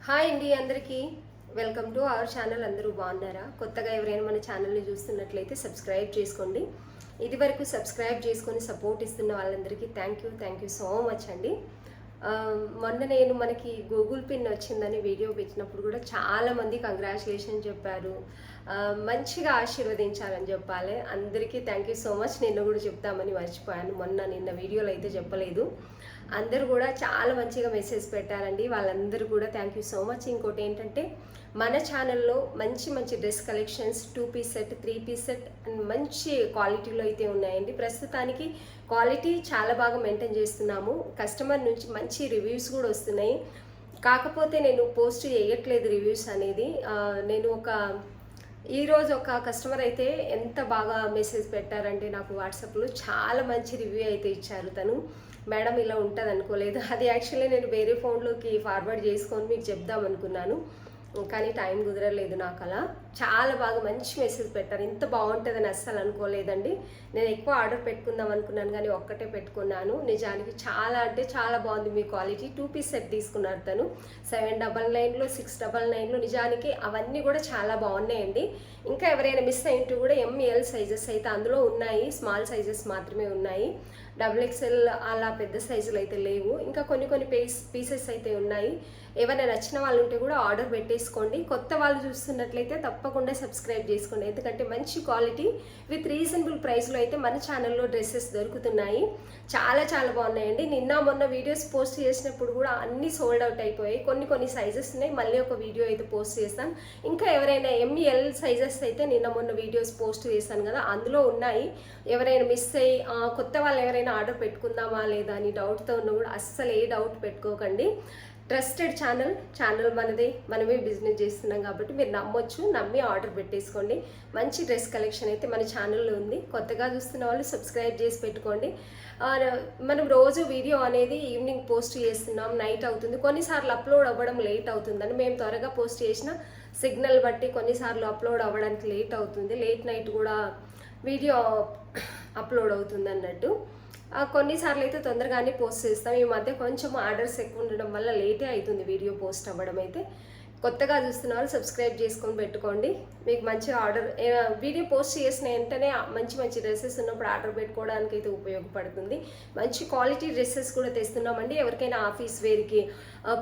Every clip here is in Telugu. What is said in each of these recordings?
హాయ్ అండి అందరికీ వెల్కమ్ టు అవర్ ఛానల్. అందరూ బాగున్నారా? కొత్తగా ఎవరైనా మన ఛానల్ని చూస్తున్నట్లయితే సబ్స్క్రైబ్ చేసుకోండి. ఇదివరకు సబ్స్క్రైబ్ చేసుకొని సపోర్ట్ ఇస్తున్న వాళ్ళందరికీ థ్యాంక్ యూ సో మచ్ అండి. మొన్న నేను మనకి గూగుల్ పిన్ వచ్చిందని వీడియో పెట్టినప్పుడు కూడా చాలామంది కంగ్రాచులేషన్ చెప్పారు, మంచిగా ఆశీర్వదించాలని చెప్పాలి. అందరికీ థ్యాంక్ యూ సో మచ్. నిన్న కూడా చెప్తామని మర్చిపోయాను, నిన్న వీడియోలో అయితే చెప్పలేదు. అందరూ కూడా చాలా మంచిగా మెసేజ్ పెట్టారండి, వాళ్ళందరూ కూడా థ్యాంక్ యూ సో మచ్. ఇంకోటి ఏంటంటే మన ఛానల్లో మంచి dress collections 2 piece set 3 piece set మంచి క్వాలిటీలో అయితే ఉన్నాయండి. ప్రస్తుతానికి క్వాలిటీ చాలా బాగా మెయింటైన్ చేస్తున్నాము. కస్టమర్ నుంచి మంచి రివ్యూస్ కూడా వస్తున్నాయి. కాకపోతే నేను పోస్ట్ చేయట్లేదు రివ్యూస్ అనేది. నేను ఈరోజు ఒక కస్టమర్ అయితే ఎంత బాగా మెసేజ్ పెట్టారంటే నాకు వాట్సాప్లో చాలా మంచి రివ్యూ అయితే ఇచ్చారు. తను మేడం ఇలా ఉంటుంది అనుకోలేదు, అది యాక్చువల్లీ నేను వేరే ఫోన్లోకి ఫార్వర్డ్ చేసుకొని మీకు చెప్దాం అనుకున్నాను, కానీ టైం కుదరలేదు నాకు. అలా చాలా బాగా మంచి మెసేజ్ పెట్టారు. ఇంత బాగుంటుందని అస్సలు అనుకోలేదండి. నేను ఎక్కువ ఆర్డర్ పెట్టుకుందాం అనుకున్నాను కానీ ఒక్కటే పెట్టుకున్నాను. నిజానికి చాలా అంటే చాలా బాగుంది మీ క్వాలిటీ. 2 పీస్ సెట్ తీసుకున్నారు తను 799లో 699లో. నిజానికి అవన్నీ కూడా చాలా బాగున్నాయండి. ఇంకా ఎవరైనా మిస్ అయింటూ కూడా ML సైజెస్ అయితే అందులో ఉన్నాయి, స్మాల్ సైజెస్ మాత్రమే ఉన్నాయి. XXL అలా పెద్ద సైజులు అయితే లేవు. ఇంకా కొన్ని పీసెస్ అయితే ఉన్నాయి. ఏమైనా నచ్చిన వాళ్ళు ఉంటే కూడా ఆర్డర్ పెట్టేసుకోండి. కొత్త వాళ్ళు చూస్తున్నట్లయితే తప్పకుండా సబ్స్క్రైబ్ చేసుకోండి, ఎందుకంటే మంచి క్వాలిటీ విత్ రీజనబుల్ ప్రైస్లో అయితే మన ఛానల్లో డ్రెస్సెస్ దొరుకుతున్నాయి. చాలా బాగున్నాయండి. నిన్న మొన్న వీడియోస్ పోస్ట్ చేసినప్పుడు కూడా అన్నీ సోల్డ్ అవుట్ అయిపోయాయి. కొన్ని సైజెస్ ఉన్నాయి. మళ్ళీ ఒక వీడియో అయితే పోస్ట్ చేస్తాం. ఇంకా ఎవరైనా ML సైజెస్ అయితే నిన్న మొన్న వీడియోస్ పోస్ట్ చేశాను కదా, అందులో ఉన్నాయి. ఎవరైనా మిస్ అయ్యి కొత్త వాళ్ళు ఎవరైనా ఆర్డర్ పెట్టుకుందామా లేదా అని డౌట్తో ఉన్నా కూడా అస్సలు ఏ డౌట్ పెట్టుకోకండి. ట్రస్టెడ్ ఛానల్ మనదే, మనమే బిజినెస్ చేస్తున్నాం కాబట్టి మీరు నమ్మి ఆర్డర్ పెట్టేసుకోండి. మంచి డ్రెస్ కలెక్షన్ అయితే మన ఛానల్లో ఉంది. కొత్తగా చూస్తున్న వాళ్ళు సబ్స్క్రైబ్ చేసి పెట్టుకోండి. మనం రోజు వీడియో అనేది ఈవినింగ్ పోస్ట్ చేస్తున్నాం, నైట్ అవుతుంది. కొన్నిసార్లు అప్లోడ్ అవ్వడం లేట్ అవుతుందని, మేము త్వరగా పోస్ట్ చేసిన సిగ్నల్ బట్టి కొన్నిసార్లు అప్లోడ్ అవ్వడానికి లేట్ అవుతుంది. లేట్ నైట్ కూడా వీడియో అప్లోడ్ అవుతుంది అన్నట్టు. కొన్నిసార్లు అయితే తొందరగానే పోస్ట్ చేస్తాం. ఈ మధ్య కొంచెం ఆర్డర్స్ ఎక్కువ ఉండడం వల్ల లేటే అవుతుంది వీడియో పోస్ట్ అవ్వడం అయితే. కొత్తగా చూస్తున్న వాళ్ళు సబ్స్క్రైబ్ చేసుకొని పెట్టుకోండి. మీకు మంచి ఆర్డర్ వీడియో పోస్ట్ చేసిన వెంటనే మంచి డ్రెస్సెస్ ఉన్నప్పుడు ఆర్డర్ పెట్టుకోవడానికి అయితే ఉపయోగపడుతుంది. మంచి క్వాలిటీ డ్రెస్సెస్ కూడా తెస్తున్నామండి. ఎవరికైనా ఆఫీస్ వేర్కి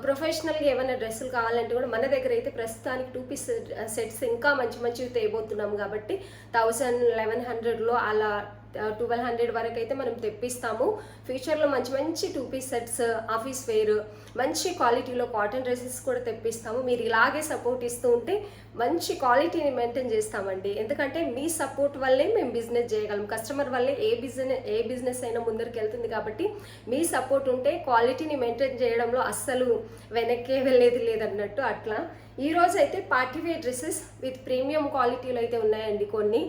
ప్రొఫెషనల్గా ఏమైనా డ్రెస్సులు కావాలంటే కూడా మన దగ్గర అయితే ప్రస్తుతానికి 2 పీస్ సెట్స్ ఇంకా మంచివి తేబోతున్నాం కాబట్టి 1100లో అలా 1200 వరకు అయితే మనం తెప్పిస్తాము. ఫ్యూచర్లో మంచి 2 పీస్ సెట్స్, ఆఫీస్ వేర్, మంచి క్వాలిటీలో కాటన్ డ్రెస్సెస్ కూడా తెప్పిస్తాము. మీరు ఇలాగే సపోర్ట్ ఇస్తూ ఉంటే మంచి క్వాలిటీని మెయింటైన్ చేస్తామండి. ఎందుకంటే మీ సపోర్ట్ వల్లే మేము బిజినెస్ చేయగలం. కస్టమర్ వల్లే ఏ బిజినెస్ అయినా ముందరికి వెళ్తుంది. కాబట్టి మీ సపోర్ట్ ఉంటే క్వాలిటీని మెయింటైన్ చేయడంలో అస్సలు వెనక్కే వెళ్ళేది లేదన్నట్టు. అట్లా ఈరోజు అయితే పార్టీవేర్ డ్రెస్సెస్ విత్ ప్రీమియం క్వాలిటీలో అయితే ఉన్నాయండి. కొన్ని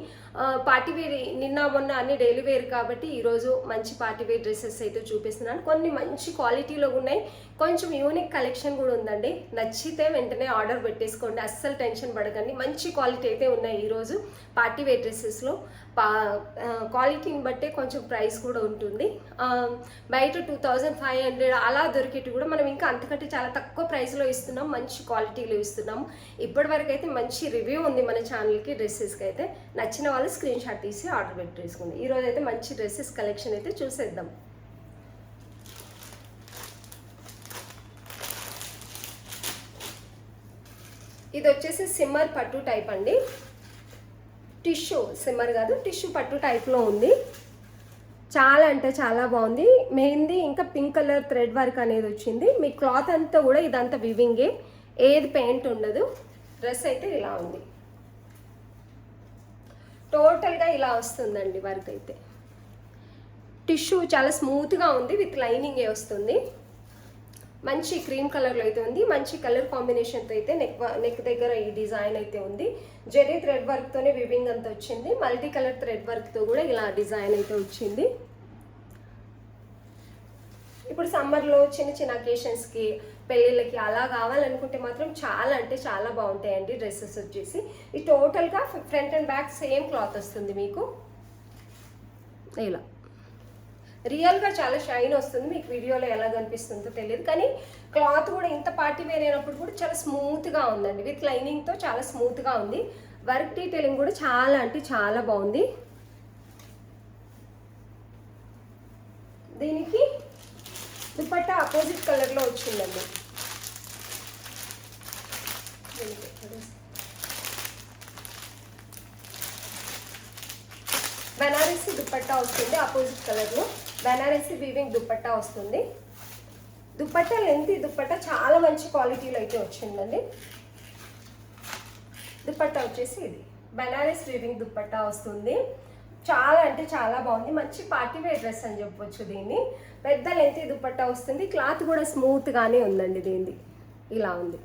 పార్టీవేర్ నిన్న మొన్న అన్ని డైలీ వేర్ కాబట్టి ఈరోజు మంచి పార్టీవేర్ డ్రెస్సెస్ అయితే చూపిస్తున్నాను. కొన్ని మంచి క్వాలిటీలో ఉన్నాయి, కొంచెం యూనిక్ కలెక్షన్ కూడా ఉందండి. నచ్చితే వెంటనే ఆర్డర్ పెట్టేసుకోండి, అస్సలు టెన్షన్ పడకండి. మంచి క్వాలిటీ అయితే ఉన్నాయి ఈరోజు పార్టీవేర్ డ్రెస్సెస్లో. క్వాలిటీని బట్టే కొంచెం ప్రైస్ కూడా ఉంటుంది. బయట 2500 అలా దొరికేటి కూడా మనం ఇంకా అంతకంటే చాలా తక్కువ ప్రైస్లో ఇస్తున్నాం, మంచి క్వాలిటీలో ఇస్తున్నాము. ఇప్పటివరకు అయితే మంచి రివ్యూ ఉంది మన ఛానల్కి డ్రెస్సెస్కి అయితే. నచ్చిన వాళ్ళు స్క్రీన్ షాట్ తీసి ఆర్డర్ పెట్టేసుకోండి. ఈరోజు అయితే మంచి డ్రెస్సెస్ కలెక్షన్ అయితే చూసేద్దాం. ఇది వచ్చేసి సిమ్మర్ పట్టు టైప్ అండి. టిష్యూ సిమ్మర్ కాదు, టిష్యూ పట్టు టైప్లో ఉంది. చాలా అంటే చాలా బాగుంది. మెహందీ ఇంకా పింక్ కలర్ థ్రెడ్ వర్క్ అనేది వచ్చింది. మీ క్లాత్ అంతా కూడా ఇదంతా వివింగే, ఏది పెయింట్ ఉండదు. డ్రెస్ అయితే ఇలా ఉంది, టోటల్గా ఇలా వస్తుందండి వర్క్ అయితే. టిష్యూ చాలా స్మూత్గా ఉంది, విత్ లైనింగే వస్తుంది. మంచి క్రీమ్ కలర్లో అయితే ఉంది. మంచి కలర్ కాంబినేషన్తో అయితే నెక్ దగ్గర ఈ డిజైన్ అయితే ఉంది. జెరీ థ్రెడ్ వర్క్తోనే వివింగ్ అంతా వచ్చింది. మల్టీ కలర్ థ్రెడ్ వర్క్తో కూడా ఇలా డిజైన్ అయితే వచ్చింది. ఇప్పుడు సమ్మర్లో చిన్న అకేషన్స్కి, పెళ్ళిళ్ళకి అలా కావాలనుకుంటే మాత్రం చాలా అంటే చాలా బాగుంటాయండి డ్రెస్సెస్ వచ్చేసి. ఈ టోటల్గా front and back same cloth వస్తుంది మీకు ఇలా. రియల్గా చాలా షైన్ వస్తుంది. మీకు వీడియోలో ఎలా కనిపిస్తుందో తెలియదు, కానీ క్లాత్ కూడా ఇంత పార్టీ వేర్ అయినప్పుడు కూడా చాలా స్మూత్గా ఉందండి. విత్ లైనింగ్తో చాలా స్మూత్గా ఉంది. వర్క్ డీటెయిలింగ్ కూడా చాలా అంటే చాలా బాగుంది. దీనికి దుపట్టా అపోజిట్ కలర్లో వచ్చిందండి. బనారసి దుపట్టా వస్తుంది అపోజిట్ కలర్లో. బనారసి వీవింగ్ దుపట్టా వస్తుంది. దుపట్టా లెంత్ దుపట్టా చాలా మంచి క్వాలిటీలో అయితే వచ్చిందండి. దుపట్టా వచ్చేసి ఇది బనారస్ వీవింగ్ దుపట్టా వస్తుంది. చాలా అంటే చాలా బాగుంది. మంచి పార్టీ వేర్ డ్రెస్ అని చెప్పొచ్చు దీన్ని. పెద్ద లెంత్ దుపట్టా వస్తుంది. క్లాత్ కూడా స్మూత్గానే ఉందండి. దీనిది ఇలా ఉంది.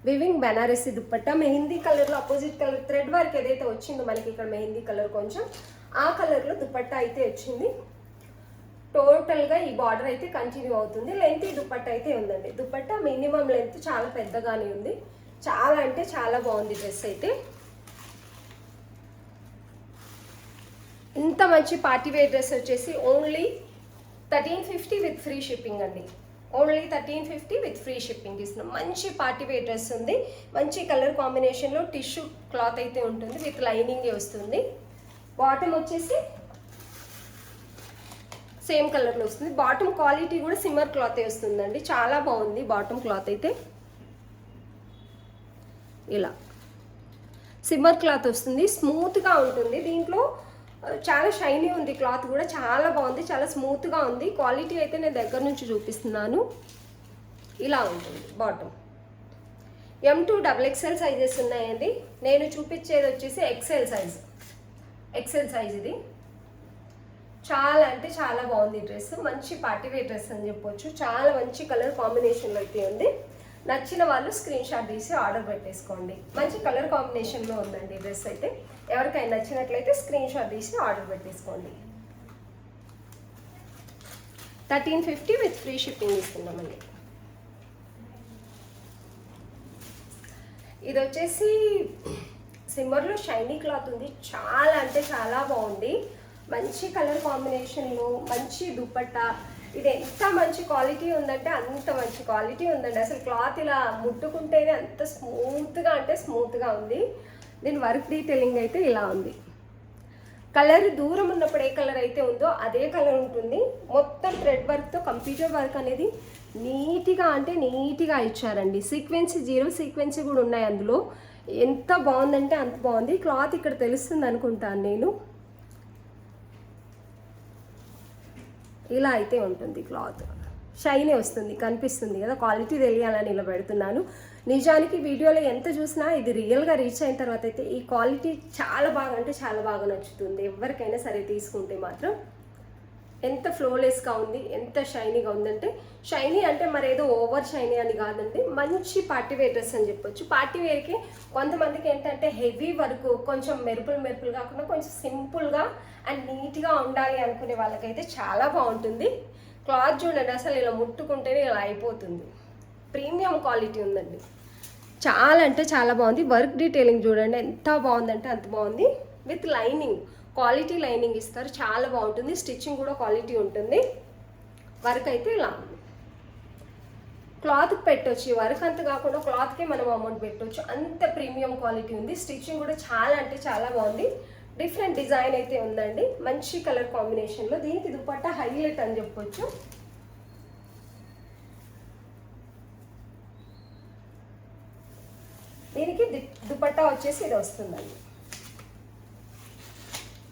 వివింగ్ బనారసి దుపట్టా మెహందీ కలర్లో అపోజిట్ కలర్ థ్రెడ్ వర్క్ ఏదైతే వచ్చిందో మనకి ఇక్కడ మెహందీ కలర్ కొంచెం ఆ కలర్లో దుపట్టా అయితే వచ్చింది. టోటల్గా ఈ బార్డర్ అయితే కంటిన్యూ అవుతుంది. లెంత్ దుపట్టా అయితే ఉందండి. దుపట్టా మినిమం లెంత్ చాలా పెద్దగానే ఉంది. చాలా అంటే చాలా బాగుంది డ్రెస్ అయితే. ఇంత మంచి పార్టీ వేర్ డ్రెస్ వచ్చేసి ఓన్లీ 1350 విత్ ఫ్రీ షిప్పింగ్ అండి. ఓన్లీ 1350 విత్ ఫ్రీ షిప్పింగ్ ఇస్తున్నాం. మంచి పార్టీ వేర్ డ్రెస్ ఉంది. మంచి కలర్ కాంబినేషన్లో టిష్యూ క్లాత్ అయితే ఉంటుంది. విత్ లైనింగ్ వస్తుంది. బాటమ్ వచ్చేసి సేమ్ కలర్లో వస్తుంది. బాటమ్ క్వాలిటీ కూడా సిమ్మర్ క్లాత్ వస్తుందండి. చాలా బాగుంది బాటమ్ క్లాత్ అయితే. ఇలా సిమ్మర్ క్లాత్ వస్తుంది. స్మూత్గా ఉంటుంది. దీంట్లో చాలా షైనీ ఉంది. క్లాత్ కూడా చాలా బాగుంది. చాలా స్మూత్గా ఉంది. క్వాలిటీ అయితే నేను దగ్గర నుంచి చూపిస్తున్నాను. ఇలా ఉంటుంది బాటమ్. M2 XXL సైజెస్ ఉన్నాయండి. నేను చూపించేది వచ్చేసి ఎక్సెల్ సైజ్. ఎక్సెల్ సైజ్ ఇది. చాలా అంటే చాలా బాగుంది డ్రెస్. మంచి పార్టీ వేర్ డ్రెస్ అని చెప్పొచ్చు. చాలా మంచి కలర్ కాంబినేషన్లో అయితే ఉంది. నచ్చిన వాళ్ళు స్క్రీన్ షాట్ తీసి ఆర్డర్ పెట్టేసుకోండి. మంచి కలర్ కాంబినేషన్లో ఉందండి డ్రెస్ అయితే. ఎవరికైనా నచ్చినట్లయితే స్క్రీన్ షాట్ తీసి ఆర్డర్ పెట్టేసుకోండి. 1350 విత్ ఫ్రీ షిప్పింగ్ ఇస్తున్నామండి. ఇది వచ్చేసి సిమ్మర్లో షైనీ క్లాత్ ఉంది. చాలా అంటే చాలా బాగుంది. మంచి కలర్ కాంబినేషన్లో మంచి దుపట్టా. ఇది ఎంత మంచి క్వాలిటీ ఉందంటే అంత మంచి క్వాలిటీ ఉందండి. అసలు క్లాత్ ఇలా ముట్టుకుంటేనే అంత స్మూత్గా అంటే స్మూత్గా ఉంది. దీని వర్క్ డీటెయిలింగ్ అయితే ఇలా ఉంది. కలర్ దూరం ఉన్నప్పుడు ఏ కలర్ అయితే ఉందో అదే కలర్ ఉంటుంది. మొత్తం థ్రెడ్ వర్క్తో కంప్యూటర్ వర్క్ అనేది నీట్గా అంటే నీట్గా ఇచ్చారండి. సీక్వెన్సీ 0 సీక్వెన్సీ కూడా ఉన్నాయి అందులో. ఎంత బాగుందంటే అంత బాగుంది. క్లాత్ ఇక్కడ తెలుస్తుంది అనుకుంటాను నేను. ఇలా అయితే ఉంటుంది క్లాత్. షైనీ వస్తుంది. కనిపిస్తుంది కదా. క్వాలిటీ తెలియాలని ఇలా పెడుతున్నాను. నిజానికి వీడియోలో ఎంత చూసినా ఇది రియల్గా రీచ్ అయిన తర్వాత అయితే ఈ క్వాలిటీ చాలా బాగా అంటే చాలా బాగా నచ్చుతుంది. ఎవరికైనా సరే తీసుకుంటే మాత్రం. ఎంత ఫ్లోలెస్గా ఉంది, ఎంత షైనీగా ఉందంటే, షైనీ అంటే మరేదో ఓవర్ షైనీ అని కాదండి. మంచి పార్టీ వేర్ డ్రెస్ అని చెప్పొచ్చు. పార్టీ వేర్కి కొంతమందికి ఏంటంటే హెవీ వర్క్ కొంచెం మెరుపులు కాకుండా కొంచెం సింపుల్గా అండ్ నీట్గా ఉండాలి అనుకునే వాళ్ళకైతే చాలా బాగుంటుంది. క్లాత్ చూడండి, అసలు ఇలా ముట్టుకుంటేనే ఇలా అయిపోతుంది. ప్రీమియం క్వాలిటీ ఉందండి. చాలా అంటే చాలా బాగుంది. వర్క్ డీటెయిలింగ్ చూడండి ఎంత బాగుందంటే అంత బాగుంది. విత్ లైనింగ్, క్వాలిటీ లైనింగ్ ఇస్తారు. చాలా బాగుంటుంది. స్టిచ్చింగ్ కూడా క్వాలిటీ ఉంటుంది. వర్క్ అయితే ఇలా ఉంది. క్లాత్కి పెట్టవచ్చు. ఈ వర్క్ అంత కాకుండా క్లాత్కే మనం అమౌంట్ పెట్టవచ్చు. అంత ప్రీమియం క్వాలిటీ ఉంది. స్టిచ్చింగ్ కూడా చాలా అంటే చాలా బాగుంది. డిఫరెంట్ డిజైన్ అయితే ఉందండి. మంచి కలర్ కాంబినేషన్లో. దీనికి దుపట్టా హైలైట్ అని చెప్పొచ్చు. దీనికి దుపట్టా వచ్చేసి ఇది వస్తుందండి.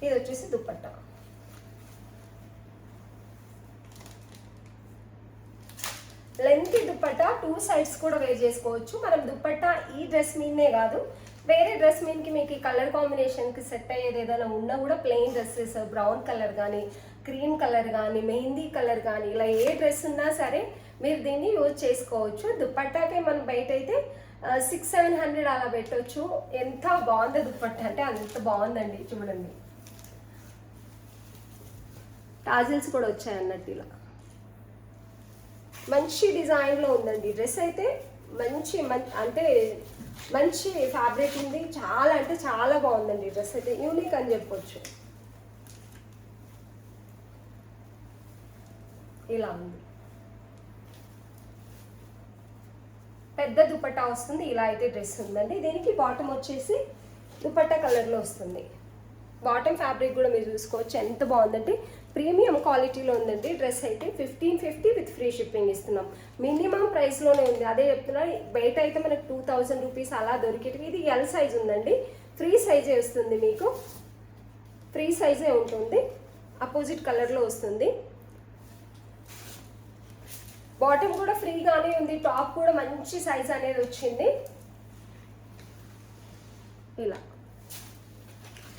ఇది వచ్చేసి దుపట్టా. లెంత్ దుపట్టా 2 సైడ్స్ కూడా వేర్ చేసుకోవచ్చు. మనం దుపట్టా ఈ డ్రెస్ మీదనే కాదు, వేరే డ్రెస్ మీదకి మీకు ఈ కలర్ కాంబినేషన్కి సెట్ అయ్యేది ఏదైనా ఉన్నా కూడా ప్లెయిన్ డ్రెస్సెస్, బ్రౌన్ కలర్ కానీ, క్రీమ్ కలర్ కానీ, మెహందీ కలర్ కానీ, ఇలా ఏ డ్రెస్ ఉన్నా సరే మీరు దీన్ని యూజ్ చేసుకోవచ్చు. దుపట్టాకే మనం బయట అయితే 600-700 అలా పెట్టవచ్చు. ఎంత బాగుంది దుపట్టా అంటే అంత బాగుందండి. చూడండి, టాజిల్స్ కూడా వచ్చాయి అన్నట్టు. ఇలా మంచి డిజైన్లో ఉందండి డ్రెస్ అయితే. అంటే మంచి ఫ్యాబ్రిక్ ఉంది. చాలా అంటే చాలా బాగుందండి డ్రెస్ అయితే. యూనిక్ అని చెప్పొచ్చు. ఇలా ఉంది. పెద్ద దుపట్టా వస్తుంది. ఇలా అయితే డ్రెస్ ఉందండి. దీనికి బాటమ్ వచ్చేసి దుపట్టా కలర్లో వస్తుంది. బాటమ్ ఫ్యాబ్రిక్ కూడా మీరు చూసుకోవచ్చు ఎంత బాగుందంటే ప్రీమియం క్వాలిటీలో ఉందండి. డ్రెస్ అయితే 1550 విత్ ఫ్రీ షిప్పింగ్ ఇస్తున్నాం. మినిమం ప్రైస్లోనే ఉంది. అదే చెప్తున్నా, బయట అయితే మనకు 2000 రూపీస్ అలా దొరికేటివి. ఇది ఎల్ సైజ్ ఉందండి. ఫ్రీ సైజే వస్తుంది, మీకు ఫ్రీ సైజే ఉంటుంది. అపోజిట్ కలర్లో వస్తుంది. బాటమ్ కూడా ఫ్రీగానే ఉంది. టాప్ కూడా మంచి సైజ్ అనేది వచ్చింది. ఇలా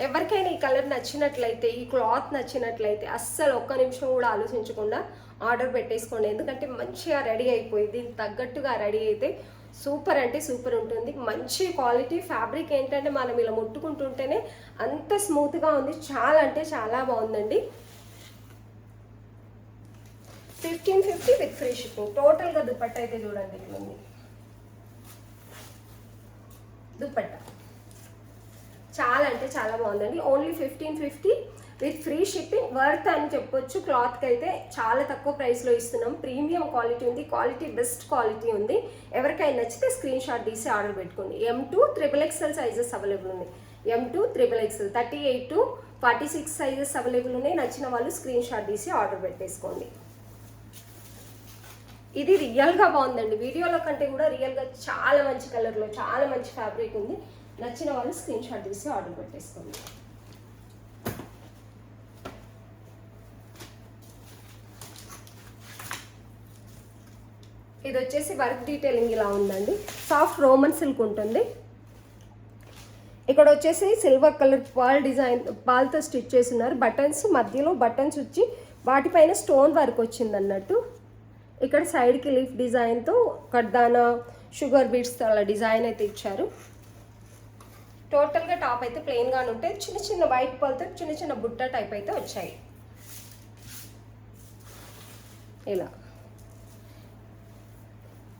ఎవరికైనా ఈ కలర్ నచ్చినట్లయితే, ఈ క్లాత్ నచ్చినట్లయితే అస్సలు ఒక్క నిమిషం కూడా ఆలోచించకుండా ఆర్డర్ పెట్టేసుకోండి. ఎందుకంటే మంచిగా రెడీ అయిపోయి దీనికి తగ్గట్టుగా రెడీ అయితే సూపర్ అంటే సూపర్ ఉంటుంది. మంచి క్వాలిటీ ఫ్యాబ్రిక్ ఏంటంటే మనం ఇలా ముట్టుకుంటుంటేనే అంత స్మూత్గా ఉంది. చాలా అంటే చాలా బాగుందండి. 1550 విత్ ఫ్రీ షిప్పింగ్. టోటల్గా దుపట్టా అయితే చూడండి ఇట్లా ఉంది. దుపట్టా చాలా అంటే చాలా బాగుందండి. Only 1550 with free shipping. Worth అని చెప్పొచ్చు. క్లాత్కి అయితే చాలా తక్కువ ప్రైస్లో ఇస్తున్నాం. ప్రీమియం క్వాలిటీ ఉంది. క్వాలిటీ బెస్ట్ క్వాలిటీ ఉంది. ఎవరికైనా నచ్చితే స్క్రీన్ షాట్ తీసి ఆర్డర్ పెట్టుకోండి. M2 XXL సైజెస్ అవైలబుల్ ఉన్నాయి. M2 XXL 38 to 46 sizes available ఉన్నాయి. నచ్చిన వాళ్ళు స్క్రీన్ షాట్ తీసి ఆర్డర్ పెట్టేసుకోండి. ఇది రియల్గా బాగుందండి. వీడియోలో కంటే కూడా రియల్గా చాలా మంచి కలర్లో చాలా మంచి ఫ్యాబ్రిక్ ఉంది. నచ్చిన వాళ్ళు స్క్రీన్ షాట్ తీసి ఆర్డర్ పెట్టేసుకోండి. ఇది వచ్చేసి వర్క్ డీటెయిలింగ్ ఇలా ఉందండి. సాఫ్ట్ రోమన్ సిల్క్ ఉంటుంది. ఇక్కడ వచ్చేసి సిల్వర్ కలర్ పాల్ డిజైన్ పాల్తో స్టిచ్ చేస్తున్నారు. బటన్స్ మధ్యలో బటన్స్ వచ్చి వాటిపైన స్టోన్ వర్క్ వచ్చింది అన్నట్టు. ఇక్కడ సైడ్కి లీఫ్ డిజైన్తో కడ్దానా షుగర్ బీట్స్తో అలా డిజైన్ అయితే ఇచ్చారు. టోటల్గా టాప్ అయితే ప్లెయిన్గానే ఉంటాయి. చిన్న చిన్న వైట్ పాల్తో చిన్న చిన్న బుట్ట టైప్ అయితే వచ్చాయి. ఇలా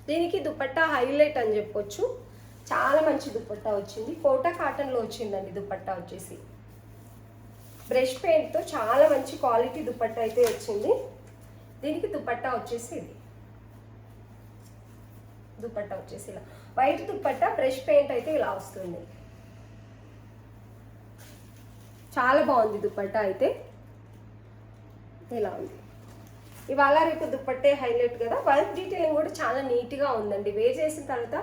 దీనికి దుపట్టా హైలైట్ అని చెప్పొచ్చు. చాలా మంచి దుపట్టా వచ్చింది. కోటా కాటన్లో వచ్చిందండి దుపట్టా వచ్చేసి. బ్రష్ పెయింట్తో చాలా మంచి క్వాలిటీ దుపట్టా అయితే వచ్చింది. దీనికి దుపట్టా వచ్చేసి ఇది దుపట్టా వచ్చేసి ఇలా వైట్ దుపట్టా బ్రష్ పెయింట్ అయితే ఇలా వస్తుంది. చాలా బాగుంది దుపట్టా అయితే. ఇలా ఉంది. ఇవాళ రేపు దుపట్టే హైలైట్ కదా. వర్క్ డీటెయిలింగ్ కూడా చాలా నీట్గా ఉందండి. వేర్ చేసిన తర్వాత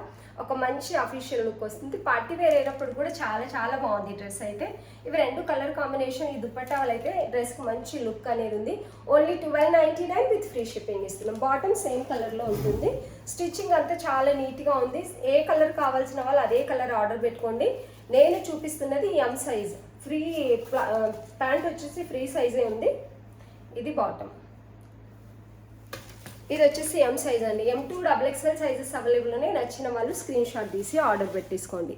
ఒక మంచి అఫీషియల్ లుక్ వస్తుంది. పార్టీ వేర్ అయినప్పుడు కూడా చాలా చాలా బాగుంది డ్రెస్ అయితే. ఇవి రెండు కలర్ కాంబినేషన్. ఈ దుపట్టాలు అయితే డ్రెస్కి మంచి లుక్ అనేది ఉంది. ఓన్లీ 1299 విత్ ఫ్రీ షిప్పింగ్ ఇస్తున్నాం. బాటమ్ సేమ్ కలర్లో ఉంటుంది. స్టిచ్చింగ్ అంతా చాలా నీట్గా ఉంది. ఏ కలర్ కావాల్సిన వాళ్ళు అదే కలర్ ఆర్డర్ పెట్టుకోండి. నేను చూపిస్తున్నది M సైజ్. ఫ్రీ ప్యాంట్ వచ్చేసి ఫ్రీ సైజే ఉంది. ఇది బాటమ్. ఇది వచ్చేసి M సైజ్ అండి. M2 XXL సైజెస్ అవైలబుల్ ఉన్నాయి. నచ్చిన వాళ్ళు స్క్రీన్ షాట్ తీసి ఆర్డర్ పెట్టేసుకోండి.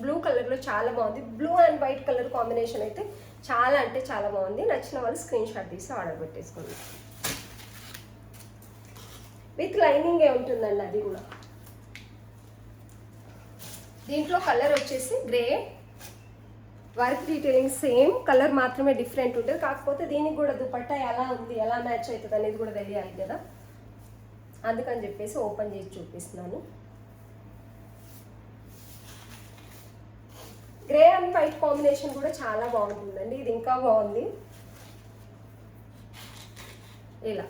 బ్లూ కలర్లో చాలా బాగుంది. Blue and white colour combination అయితే చాలా అంటే చాలా బాగుంది. నచ్చిన వాళ్ళు స్క్రీన్ షాట్ తీసి ఆర్డర్ పెట్టేసుకోండి. విత్ లైనింగే ఉంటుందండి అది కూడా. దీంట్లో కలర్ వచ్చేసి grey. Work detailing same colour మాత్రమే డిఫరెంట్ ఉంటుంది. కాకపోతే దీనికి కూడా దుపట్టా ఎలా ఉంది ఎలా మ్యాచ్ అవుతుంది అనేది కూడా తెలియాలి కదా. అందుకని చెప్పేసి ఓపెన్ చేసి చూపిస్తున్నాను. గ్రే అండ్ వైట్ కాంబినేషన్ కూడా చాలా బాగుంటుందండి. ఇది ఇంకా బాగుంది. ఇలా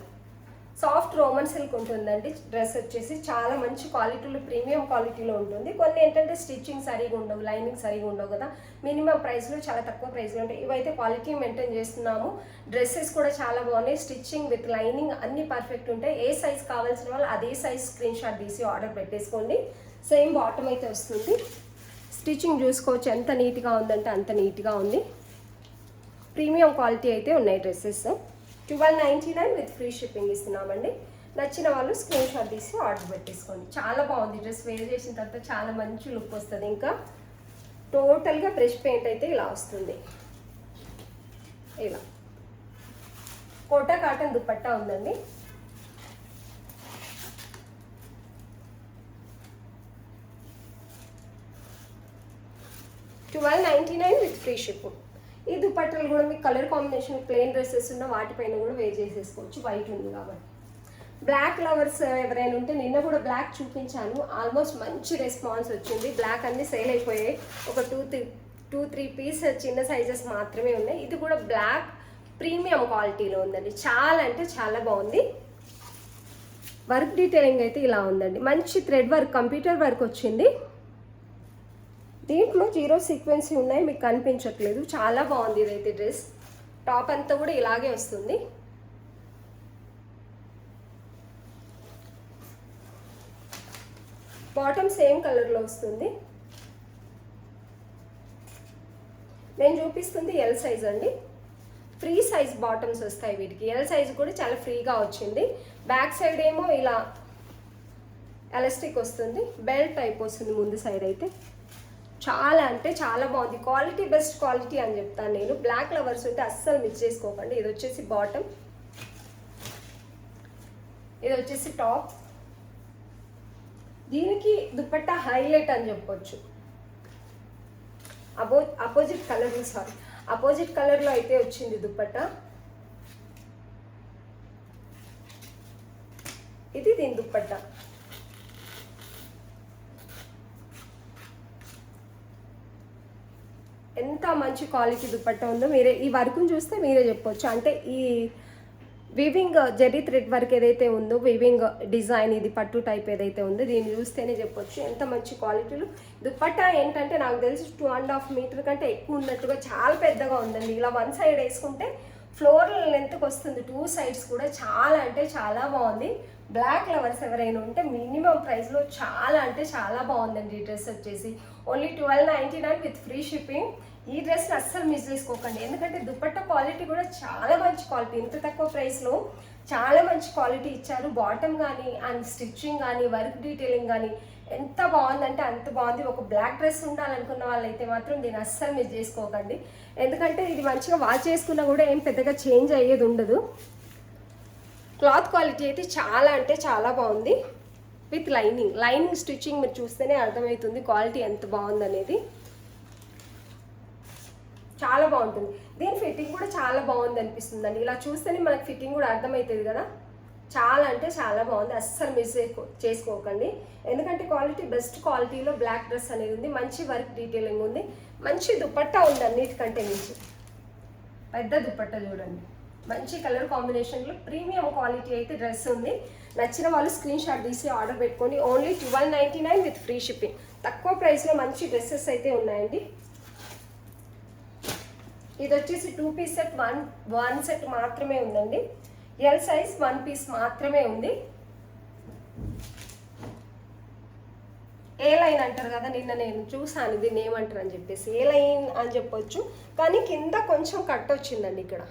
సాఫ్ట్ రోమన్ సిల్క్ ఉంటుందండి. డ్రెస్ వచ్చేసి చాలా మంచి క్వాలిటీలో ప్రీమియం క్వాలిటీలో ఉంటుంది. కొన్ని ఏంటంటే స్టిచ్చింగ్ సరిగా ఉండవు, లైనింగ్ సరిగా ఉండవు కదా. మినిమం ప్రైస్లో చాలా తక్కువ ప్రైస్లో ఉంటాయి. ఇవైతే క్వాలిటీ మెయింటైన్ చేస్తున్నాము. డ్రెస్సెస్ కూడా చాలా బాగున్నాయి. స్టిచ్చింగ్ విత్ లైనింగ్ అన్ని పర్ఫెక్ట్ ఉంటాయి. ఏ సైజ్ కావాల్సిన వాళ్ళు అదే సైజ్ స్క్రీన్ షాట్ తీసి ఆర్డర్ పెట్టేసుకోండి. సేమ్ బాటమ్ అయితే వస్తుంది. స్టిచ్చింగ్ చూసుకోవచ్చు ఎంత నీట్గా ఉందంటే అంత నీట్గా ఉంది. ప్రీమియం క్వాలిటీ అయితే ఉన్నాయి డ్రెస్సెస్. 1299 విత్ ఫ్రీ షిప్పింగ్ ఇస్తున్నామండి. నచ్చిన వాళ్ళు స్క్రీన్ షాట్ తీసి ఆర్డర్ పెట్టేసుకోండి. చాలా బాగుంది డ్రెస్. వేర్ చేసిన తర్వాత చాలా మంచి లుక్ వస్తుంది. ఇంకా టోటల్గా బ్రష్ పెయింట్ అయితే ఇలా వస్తుంది. ఇలా కోటా కాటన్ దుపట్టా ఉందండి. $1299 విత్ ఫ్రీ షిప్పింగ్. ఈ దుపట్టాలు కూడా మీకు కలర్ కాంబినేషన్ ప్లెయిన్ డ్రెస్సెస్ ఉన్న వాటిపైన కూడా వేర్ చేసేసుకోవచ్చు, వైట్ ఉంది కాబట్టి. బ్లాక్ లవర్స్ ఎవరైనా ఉంటే నిన్న కూడా బ్లాక్ చూపించాను, ఆల్మోస్ట్ మంచి రెస్పాన్స్ వచ్చింది. బ్లాక్ అన్నీ సేల్ అయిపోయాయి, ఒక టూ త్రీ పీస్ చిన్న సైజెస్ మాత్రమే ఉన్నాయి. ఇది కూడా బ్లాక్ ప్రీమియం క్వాలిటీలో ఉందండి, చాలా అంటే చాలా బాగుంది. వర్క్ డీటెయిలింగ్ అయితే ఇలా ఉందండి, మంచి థ్రెడ్ వర్క్ కంప్యూటర్ వర్క్ వచ్చింది. దీంట్లో 0 సీక్వెన్సీ ఉన్నాయి, మీకు కనిపించట్లేదు. చాలా బాగుంది ఇదైతే డ్రెస్. టాప్ అంతా కూడా ఇలాగే వస్తుంది. బాటమ్ సేమ్ కలర్లో వస్తుంది. నేను చూపిస్తుంది ఎల్ సైజ్ అండి, ఫ్రీ సైజ్ బాటమ్స్ వస్తాయి వీటికి. ఎల్ సైజ్ కూడా చాలా ఫ్రీగా వచ్చింది. బ్యాక్ సైడ్ ఏమో ఇలా ఎలాస్టిక్ వస్తుంది, బెల్ట్ టైప్ వస్తుంది ముందు సైడ్ అయితే. చాలా అంటే చాలా బాగుంది, క్వాలిటీ బెస్ట్ క్వాలిటీ అని చెప్తాను నేను. బ్లాక్ లవర్స్ ఉంటే అస్సలు మిక్స్ చేసుకోకండి. ఇది వచ్చేసి బాటమ్, ఇది వచ్చేసి టాప్. దీనికి దుపట్టా హైలైట్ అని చెప్పొచ్చు. అపోజిట్ కలర్లో అయితే వచ్చింది దుపట్టా. ఇది దీని దుపట్టా. ఎంత మంచి క్వాలిటీ దుపట్టా ఉందో మీరే ఈ వర్క్ను చూస్తే మీరే చెప్పొచ్చు. అంటే ఈ వీవింగ్ జెరీ థ్రెడ్ వర్క్ ఏదైతే ఉందో, వీవింగ్ డిజైన్ ఇది పట్టు టైప్ ఏదైతే ఉందో దీన్ని చూస్తేనే చెప్పొచ్చు ఎంత మంచి క్వాలిటీలు. దుపట్టా ఏంటంటే నాకు తెలిసి 2.5 మీటర్ కంటే ఎక్కువ ఉన్నట్టుగా చాలా పెద్దగా ఉందండి. ఇలా వన్ సైడ్ వేసుకుంటే ఫ్లోరల్ లెంత్కి వస్తుంది, 2 సైడ్స్ కూడా. చాలా అంటే చాలా బాగుంది. బ్లాక్ లవర్స్ ఎవరైనా ఉంటే మినిమం ప్రైస్లో చాలా అంటే చాలా బాగుందండి ఈ డ్రెస్ వచ్చేసి. Only 12.99 with free shipping. ఈ డ్రెస్ని అస్సలు మిస్ చేసుకోకండి, ఎందుకంటే దుపట్టా క్వాలిటీ కూడా చాలా మంచి క్వాలిటీ. ఇంత తక్కువ ప్రైస్లో చాలా మంచి క్వాలిటీ ఇచ్చారు. బాటమ్ కానీ అండ్ స్టిచ్చింగ్ కానీ వర్క్ డీటెయిలింగ్ కానీ ఎంత బాగుందంటే అంత బాగుంది. ఒక బ్లాక్ డ్రెస్ ఉండాలనుకున్న వాళ్ళైతే మాత్రం దీన్ని అస్సలు మిస్ చేసుకోకండి, ఎందుకంటే ఇది మంచిగా వాష్ చేసుకున్నా కూడా ఏం పెద్దగా చేంజ్ అయ్యేది ఉండదు. క్లాత్ క్వాలిటీ అయితే చాలా అంటే చాలా బాగుంది. విత్ లైనింగ్ స్టిచ్చింగ్ మీరు చూస్తేనే అర్థమవుతుంది క్వాలిటీ ఎంత బాగుందనేది. చాలా బాగుంటుంది. దీని ఫిట్టింగ్ కూడా చాలా బాగుంది అనిపిస్తుందండి. ఇలా చూస్తేనే మనకి ఫిట్టింగ్ కూడా అర్థమవుతుంది కదా. చాలా అంటే చాలా బాగుంది, అస్సలు మిస్ చేసుకోకండి, ఎందుకంటే క్వాలిటీ బెస్ట్ క్వాలిటీలో బ్లాక్ డ్రెస్ అనేది ఉంది. మంచి వర్క్ డీటెయిలింగ్ ఉంది, మంచి దుపట్టా ఉంది అన్నిటికంటే మించి. పెద్ద దుపట్టా చూడండి, మంచి కలర్ కాంబినేషన్లో ప్రీమియం క్వాలిటీ అయితే డ్రెస్ ఉంది. నచ్చిన వాళ్ళు స్క్రీన్ షాట్ తీసి ఆర్డర్ పెట్టుకోండి. Only 12.99 with free shipping. తక్కువ ప్రైస్లో మంచి డ్రెస్సెస్ అయితే ఉన్నాయండి. ఇది వచ్చేసి 2 పీస్ సెట్, వన్ సెట్ మాత్రమే ఉందండి. ఎల్ సైజ్ 1 పీస్ మాత్రమే ఉంది. ఏ లైన్ అంటారు కదా, నిన్న నేను చూసాను దీన్ని ఏమంటారు అని చెప్పేసి. ఏ లైన్ అని చెప్పొచ్చు, కానీ కింద కొంచెం కట్ వచ్చిందండి ఇక్కడ.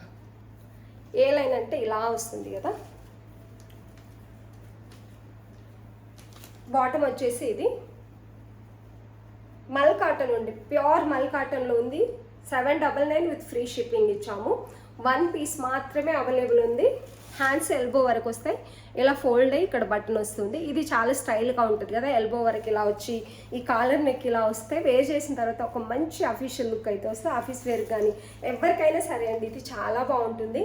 ఏ లైన్ అంటే ఇలా వస్తుంది కదా. బాటమ్ వచ్చేసి ఇది మల్ కాటన్ ఉంది, ప్యూర్ మల్ కాటన్లో ఉంది. 799 విత్ ఫ్రీ షిప్పింగ్ ఇచ్చాము. 1 పీస్ మాత్రమే అవైలబుల్ ఉంది. హ్యాండ్స్ ఎల్బో వరకు వస్తాయి, ఇలా ఫోల్డ్ అయ్యి ఇక్కడ బటన్ వస్తుంది. ఇది చాలా స్టైల్గా ఉంటుంది కదా, ఎల్బో వరకు ఇలా వచ్చి ఈ కాలర్ నెక్ ఇలా వస్తే వేర్ చేసిన తర్వాత ఒక మంచి అఫీషియల్ లుక్ అయితే వస్తే ఆఫీస్ వేర్ కానీ ఎవరికైనా సరే అండి ఇది చాలా బాగుంటుంది.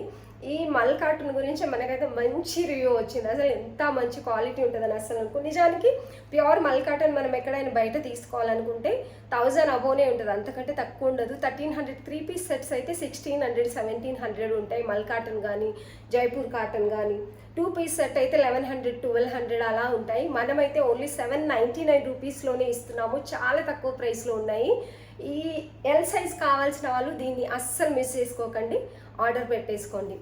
ఈ మల్ కాటన్ గురించి మనకైతే మంచి రివ్యూ వచ్చింది. అసలు ఎంత మంచి క్వాలిటీ ఉంటుందని అసలు అనుకో. నిజానికి ప్యూర్ మల్ కాటన్ మనం ఎక్కడైనా బయట తీసుకోవాలనుకుంటే 1000 అబోనే ఉంటుంది, అంతకంటే తక్కువ ఉండదు. 1300 3 పీస్ సెట్స్ అయితే 1600 1700 ఉంటాయి మల్ కాటన్ కానీ జైపూర్ కాటన్ కానీ. 2 పీస్ సెట్ అయితే 1100 1200 అలా ఉంటాయి. మనమైతే ఓన్లీ 799 రూపీస్లోనే ఇస్తున్నాము, చాలా తక్కువ ప్రైస్లో ఉన్నాయి. ఈ ఎల్ సైజ్ కావాల్సిన వాళ్ళు దీన్ని అస్సలు మిస్ చేసుకోకండి, ఆర్డర్ పెట్టేసుకోండి.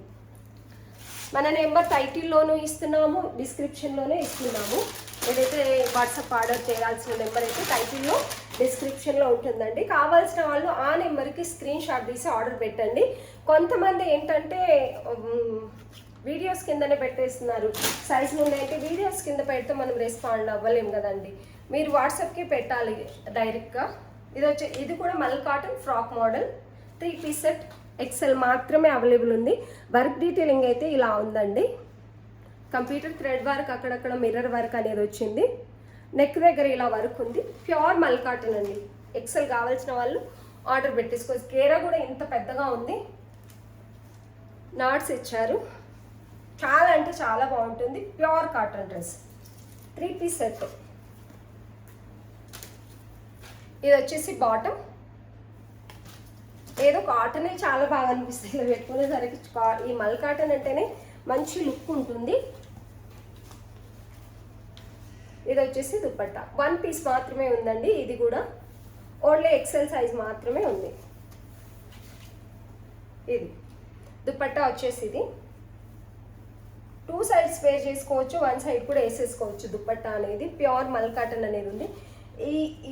మన నెంబర్ టైటిల్లోనూ ఇస్తున్నాము, డిస్క్రిప్షన్లోనే ఇస్తున్నాము. ఏదైతే వాట్సాప్ ఆర్డర్ చేయాల్సిన నెంబర్ అయితే టైటిల్లో డిస్క్రిప్షన్లో ఉంటుందండి. కావాల్సిన వాళ్ళు ఆ నెంబర్కి స్క్రీన్ షాట్ తీసి ఆర్డర్ పెట్టండి. కొంతమంది ఏంటంటే వీడియోస్ కిందనే పెట్టేస్తున్నారు, సైజులు ఉన్నాయంటే వీడియోస్ కింద పెడితే మనం రెస్పాండ్ అవ్వలేము కదండి. మీరు వాట్సాప్కి పెట్టాలి డైరెక్ట్గా. ఇది కూడా మల్ cotton frock model 3 piece set XL మాత్రమే అవైలబుల్ ఉంది. వర్క్ డీటెయిలింగ్ అయితే ఇలా ఉందండి. కంప్యూటర్ థ్రెడ్ వర్క్, అక్కడక్కడ మిర్రర్ వర్క్ అనేది వచ్చింది. నెక్ దగ్గర ఇలా వర్క్ ఉంది. ప్యూర్ మల్ కాటన్ అండి. ఎక్సెల్ కావాల్సిన వాళ్ళు ఆర్డర్ పెట్టేసుకోవచ్చు. గేరా కూడా ఇంత పెద్దగా ఉంది, నాట్స్ ఇచ్చారు. చాలా అంటే చాలా బాగుంటుంది. Pure cotton dress, 3 piece set. ఇది వచ్చేసి బాటమ్. ఏదో కాటనే చాలా బాగా అనిపిస్తుంది ఇలా పెట్టుకునేసరికి. ఈ మల్ కాటన్ అంటేనే మంచి లుక్ ఉంటుంది. ఇది వచ్చేసి దుపట్టా, 1 పీస్ మాత్రమే ఉందండి. ఇది కూడా ఓన్లీ ఎక్సెల్ సైజ్ మాత్రమే ఉంది. ఇది దుపట్టా వచ్చేసి ఇది 2 సైడ్స్ వేర్ చేసుకోవచ్చు, 1 సైడ్ కూడా వేసేసుకోవచ్చు. దుపట్టా అనేది ప్యూర్ మల్ కాటన్ అనేది ఉంది.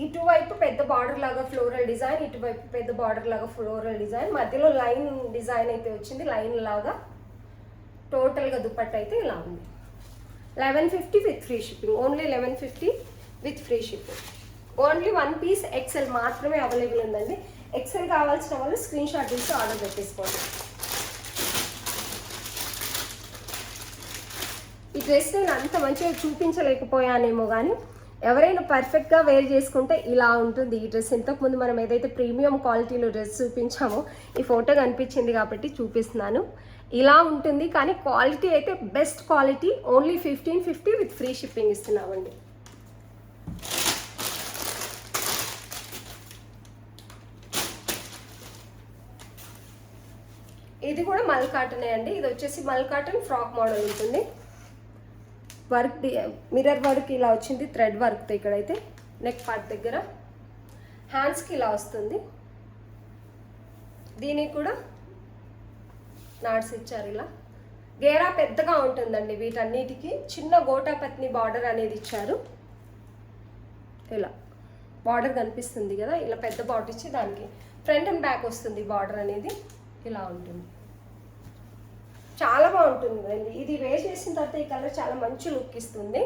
ఇటువైపు పెద్ద బార్డర్ లాగా ఫ్లోరల్ డిజైన్, ఇటువైపు పెద్ద బార్డర్ లాగా ఫ్లోరల్ డిజైన్, మధ్యలో లైన్ డిజైన్ అయితే వచ్చింది, లైన్ లాగా. టోటల్గా దుపట్టా అయితే ఇలా ఉంది. 1150 with free shipping, only 1150 with free shipping. Only 1 piece XL మాత్రమే అవైలబుల్ ఉందండి. ఎక్సెల్ కావాల్సిన వాళ్ళు స్క్రీన్ షాట్ తీసి ఆర్డర్ పెట్టేసుకోండి. ఈ డ్రెస్ నేను అంత మంచిగా చూపించలేకపోయానేమో కానీ ఎవరైనా పర్ఫెక్ట్గా వేర్ చేసుకుంటే ఇలా ఉంటుంది ఈ డ్రెస్. ఇంతకుముందు మనం ఏదైతే ప్రీమియం క్వాలిటీలో డ్రెస్ చూపించామో ఈ ఫోటో కనిపించింది కాబట్టి చూపిస్తున్నాను. ఇలా ఉంటుంది కానీ క్వాలిటీ అయితే best quality. Only 1550 with free shipping ఇస్తున్నామండి. ఇది కూడా మల్ కాటనే అండి. ఇది వచ్చేసి మల్ కాటన్ ఫ్రాక్ మోడల్ ఉంటుంది. వర్క్ మిర్రర్ వర్క్ ఇలా వచ్చింది, థ్రెడ్ వర్క్తో. ఇక్కడైతే నెక్ పార్ట్ దగ్గర హ్యాండ్స్కి ఇలా వస్తుంది. దీనికి కూడా నాట్స్ ఇచ్చారు ఇలా. గేరా పెద్దగా ఉంటుందండి వీటన్నిటికీ. చిన్న గోటాపత్ని బార్డర్ అనేది ఇచ్చారు. ఇలా బార్డర్ కనిపిస్తుంది కదా, ఇలా పెద్ద బార్డర్ ఇచ్చి దానికి ఫ్రంట్ అండ్ బ్యాక్ వస్తుంది బార్డర్ అనేది. ఇలా ఉంటుంది, చాలా బాగుంటుంది అండి. ఇది వేర్ చేసిన తర్వాత ఈ కలర్ చాలా మంచి లుక్ ఇస్తుంది.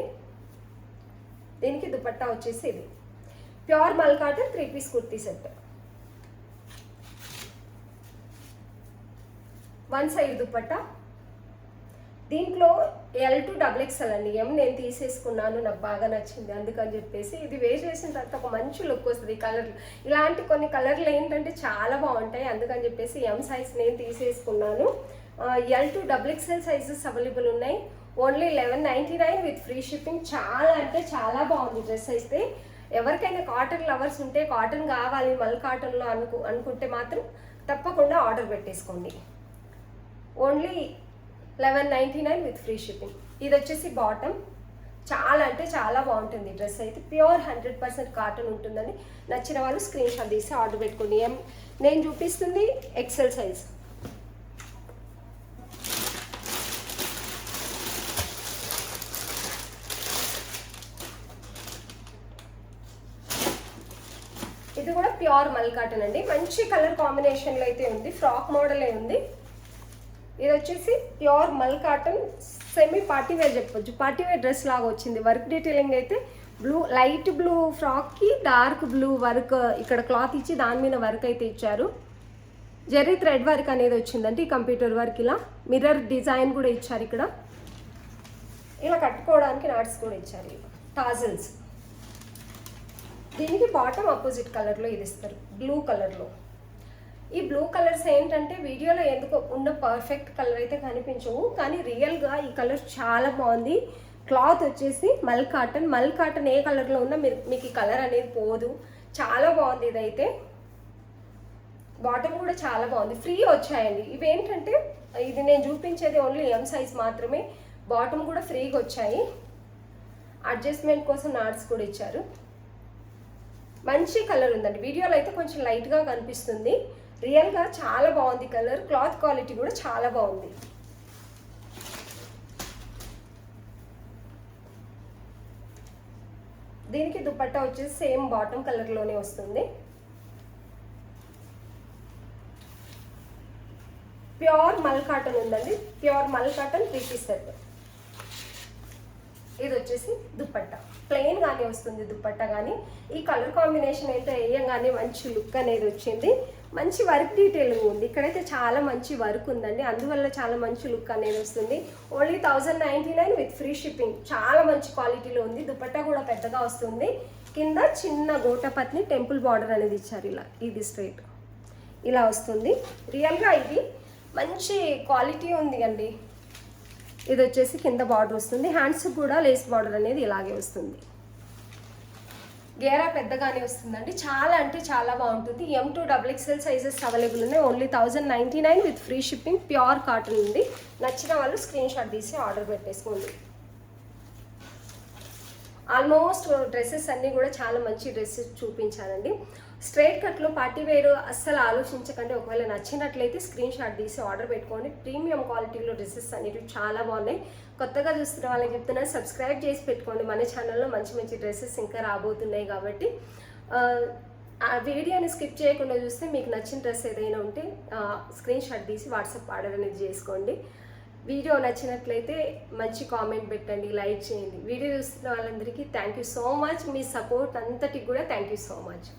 దీనికి దుపట్టా వచ్చేసి ఇది ప్యూర్ మల్ cotton 3 piece kurti set. 1 side dupatta. దీంట్లో L to XXL అండి. M నేను తీసేసుకున్నాను, నాకు బాగా నచ్చింది అందుకని చెప్పేసి. ఇది వేర్ చేసిన తర్వాత ఒక మంచి లుక్ వస్తుంది. ఈ కలర్లు ఇలాంటి కొన్ని కలర్లు ఏంటంటే చాలా బాగుంటాయి, అందుకని చెప్పేసి M సైజ్ నేను తీసేసుకున్నాను. L to XXL sizes available ఉన్నాయి. Only 1199 with free shipping. చాలా అంటే చాలా బాగుంది డ్రెస్ అయితే. ఎవరికైనా కాటన్ లవర్స్ ఉంటే, కాటన్ కావాలి మల్ కాటన్లో అనుకుంటే మాత్రం తప్పకుండా ఆర్డర్ పెట్టేసుకోండి. Only 1199 with free shipping. ఇది వచ్చేసి బాటమ్. చాలా అంటే చాలా బాగుంటుంది డ్రెస్ అయితే. ప్యూర్ 100% కాటన్ ఉంటుందని. నచ్చిన వాళ్ళు స్క్రీన్ షాట్ తీసి ఆర్డర్ పెట్టుకోండి. నేను చూపిస్తుంది ఎక్సెల్ సైజ్. ఇది కూడా ప్యూర్ మల్ కాటన్ అండి. మంచి కలర్ కాంబినేషన్లో అయితే ఉంది, ఫ్రాక్ మోడలే ఉంది. ఇది వచ్చేసి ప్యూర్ మల్ కాటన్ సెమీ పార్టీ వేర్ చెప్పొచ్చు, పార్టీ వేర్ డ్రెస్ లాగా వచ్చింది. వర్క్ డీటెయిలింగ్ అయితే బ్లూ, లైట్ బ్లూ ఫ్రాక్కి డార్క్ బ్లూ వర్క్ ఇక్కడ క్లాత్ ఇచ్చి దాని మీద వర్క్ అయితే ఇచ్చారు. జెర్రీ థ్రెడ్ వర్క్ అనేది వచ్చిందండి, కంప్యూటర్ వర్క్. ఇలా మిర్రర్ డిజైన్ కూడా ఇచ్చారు. ఇక్కడ ఇలా కట్టుకోవడానికి నాట్స్ కూడా ఇచ్చారు, టాజిల్స్. దీనికి బాటమ్ ఆపోజిట్ కలర్లో ఇది ఇస్తారు, బ్లూ కలర్లో. ఈ బ్లూ కలర్స్ ఏంటంటే వీడియోలో ఎందుకో ఉన్న పర్ఫెక్ట్ కలర్ అయితే కనిపించవు, కానీ రియల్గా ఈ కలర్ చాలా బాగుంది. క్లాత్ వచ్చేసి మల్ కాటన్. మల్ కాటన్ ఏ కలర్లో ఉన్నా మీకు ఈ కలర్ అనేది పోదు. చాలా బాగుంది ఇదైతే. బాటమ్ కూడా చాలా బాగుంది. ఫ్రీ వచ్చాయండి ఇవేంటంటే. ఇది నేను చూపించేది ఓన్లీ M సైజ్ మాత్రమే. బాటమ్ కూడా ఫ్రీగా వచ్చాయి. అడ్జస్ట్మెంట్ కోసం నాట్స్ కూడా ఇచ్చారు. మంచి కలర్ ఉందండి. వీడియోలో అయితే కొంచెం లైట్గా కనిపిస్తుంది, రియల్గా చాలా బాగుంది కలర్. క్లాత్ క్వాలిటీ కూడా చాలా బాగుంది. దీనికి దుపట్టా వచ్చేసి సేమ్ బాటమ్ కలర్లోనే వస్తుంది. ప్యూర్ మల్ కాటన్ ఉందండి, ప్యూర్ మల్ కాటన్ 3 పీస్ సెట్. ఇది వచ్చేసి దుపట్టా ప్లెయిన్ గానే వస్తుంది దుపట్టా. కానీ ఈ కలర్ కాంబినేషన్ అయితే వేయంగానే మంచి లుక్ అనేది వచ్చింది. మంచి వర్క్ డీటెయిలింగ్ ఉంది. ఇక్కడైతే చాలా మంచి వర్క్ ఉందండి, అందువల్ల చాలా మంచి లుక్ అనేది వస్తుంది. Only 1099 with free shipping. చాలా మంచి క్వాలిటీలో ఉంది. దుపట్టా కూడా పెద్దగా వస్తుంది. కింద చిన్న గోటపత్ని టెంపుల్ బార్డర్ అనేది ఇచ్చారు ఇలా. ఇది స్ట్రైట్ ఇలా వస్తుంది. రియల్గా ఇది మంచి క్వాలిటీ ఉంది అండి. ఇది వచ్చేసి కింద బార్డర్ వస్తుంది, హ్యాండ్స్ కూడా లేస్ బార్డర్ అనేది ఇలాగే వస్తుంది. గేరా పెద్దగానే వస్తుందండి, చాలా అంటే చాలా బాగుంటుంది. M2 XXL సైజెస్ అవైలబుల్ ఉన్నాయి. Only 1099 with free shipping. Pure cotton ఉంది. నచ్చిన వాళ్ళు స్క్రీన్ షాట్ తీసి ఆర్డర్ పెట్టేసుకోండి. ఆల్మోస్ట్ డ్రెస్సెస్ అన్నీ కూడా చాలా మంచి డ్రెస్సెస్ చూపించానండి. స్ట్రైట్ కట్లో పార్టీ వేర్ అస్సలు ఆలోచించకండి. ఒకవేళ నచ్చినట్లయితే స్క్రీన్ షాట్ తీసి ఆర్డర్ పెట్టుకోండి. ప్రీమియం క్వాలిటీలో డ్రెస్సెస్ అనేవి చాలా బాగున్నాయి. కొత్తగా చూస్తున్న వాళ్ళకి చెప్తున్నా, సబ్స్క్రైబ్ చేసి పెట్టుకోండి. మన ఛానల్లో మంచి మంచి డ్రెస్సెస్ ఇంకా రాబోతున్నాయి కాబట్టి ఆ వీడియోని స్కిప్ చేయకుండా చూస్తే మీకు నచ్చిన డ్రెస్ ఏదైనా ఉంటే స్క్రీన్ షాట్ తీసి వాట్సాప్ ఆర్డర్ అనేది చేసుకోండి. వీడియో నచ్చినట్లయితే మంచి కామెంట్ పెట్టండి, లైక్ చేయండి. వీడియో చూస్తున్న వాళ్ళందరికీ thank you so much. Me support అంతటికి కూడా థ్యాంక్ యూ సో మచ్.